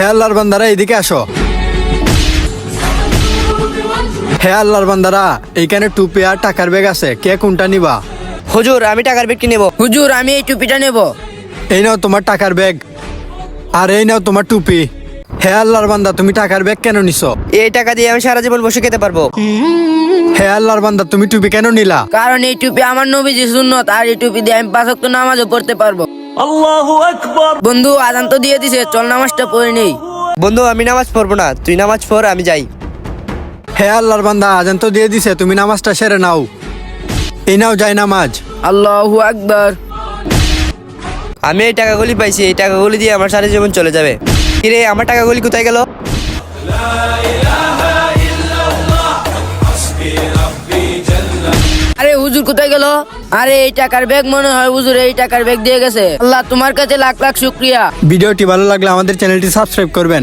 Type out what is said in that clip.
হে আল্লাহর বান্দারা এদিকে আসো। হে আল্লাহর বান্দারা, এইখানে টুপি আর টাকার ব্যাগ আছে, কে কোনটা নিবা? হুজুর আমি টাকার ব্যাগটি নেব। হুজুর আমি এই টুপিটা নেব। এই নাও তোমার টাকার ব্যাগ, আর এই নাও তোমার টুপি। হে আল্লাহর বান্দা, তুমি টাকার ব্যাগ কেন নিছো? এই টাকা দিয়ে আমি সারা জীবন বসে খেতে পারবো। হে আল্লাহর বান্দা, তুমি টুপি কেন নিলা? কারণ এই টুপি আমার নবীজি সুন্নত, আর এই টুপি দিয়ে আমি 5 ওয়াক্ত নামাজও পড়তে পারবো। বন্ধু আজান তো দিয়ে দিছে, চল নামাজটা পড়ে নেই। বন্ধু আমি নামাজ পড়বো না, তুই নামাজ পড়, আমি যাই। হে আল্লাহর বান্দা, আজান তো দিয়ে দিছে, তুমি নামাজটা সেরে নাও। এই নাও যাই নামাজ। আল্লাহু আকবার। আমি এই টাকাগুলি পাইছি, এই টাকাগুলি দিয়ে আমার সারা জীবন চলে যাবে। কিরে আমার টাকাগুলি কোথায় গেল? আরে হুজুর কোথায় গেল? আরে এই টাকার ব্যাগ মনে হয় হুজুর এই টাকার ব্যাগ দিয়ে গেছে। আল্লাহ তোমার কাছে লাখ লাখ শুকরিয়া। ভিডিওটি ভালো লাগলে আমাদের চ্যানেলটি সাবস্ক্রাইব করবেন।